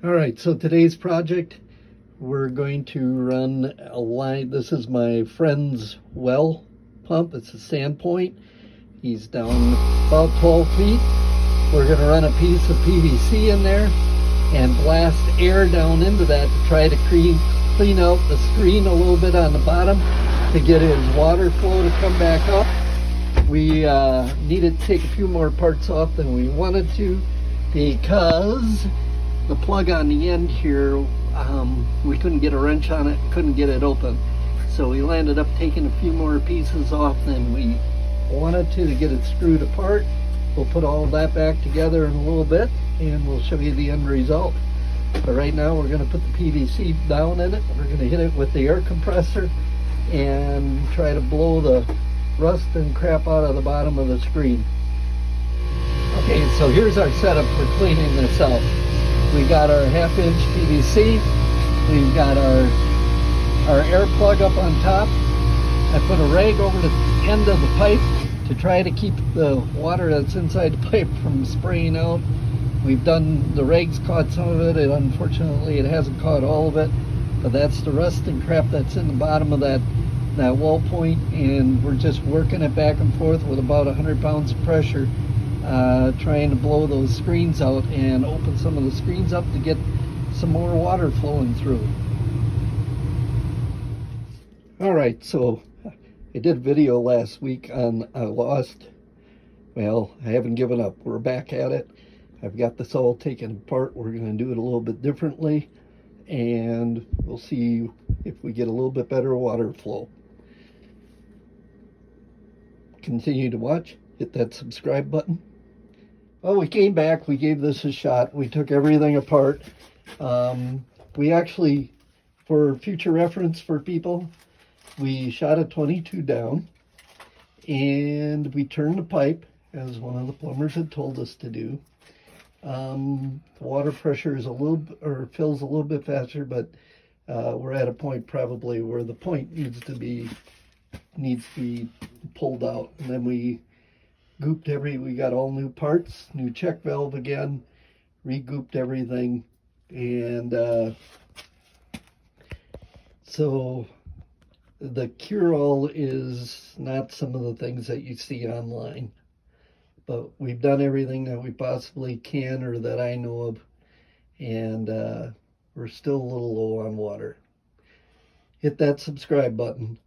All right, so today's project, we're going to run a line. This is my friend's well pump. It's a Sandpoint. He's down about 12 feet. We're going to run a piece of PVC in there and blast air down into that to try to clean out the screen a little bit on the bottom to get his water flow to come back up. We needed to take a few more parts off than we wanted to because the plug on the end here, we couldn't get a wrench on it, couldn't get it open. So we landed up taking a few more pieces off than we wanted to get it screwed apart. We'll put all that back together in a little bit and we'll show you the end result. But right now we're going to put the PVC down in it. We're going to hit it with the air compressor and try to blow the rust and crap out of the bottom of the screen. Okay, so here's our setup for cleaning this out. We got our 1/2-inch PVC. We've got our air plug up on top. I put a rag over the end of the pipe to try to keep the water that's inside the pipe from spraying out. We've done, the rag's caught some of it, and unfortunately it hasn't caught all of it, but that's the rust and crap that's in the bottom of that wall point, and we're just working it back and forth with about 100 pounds of pressure, trying to blow those screens out and open some of the screens up to get some more water flowing through. All right, so I did a video last week on I haven't given up. We're back at it. I've got this all taken apart. We're going to do it a little bit differently, and we'll see if we get a little bit better water flow. Continue to watch. Hit that subscribe button. Well, we came back. We gave this a shot. We took everything apart. We actually, for future reference for people, we shot a 22 down, and we turned the pipe, as one of the plumbers had told us to do. The water pressure is fills a little bit faster, but we're at a point probably where the point needs to be pulled out. And then we got all new parts, new check valve again, re-gooped everything, and so the cure-all is not some of the things that you see online. But we've done everything that we possibly can, or that I know of, and we're still a little low on water. Hit that subscribe button.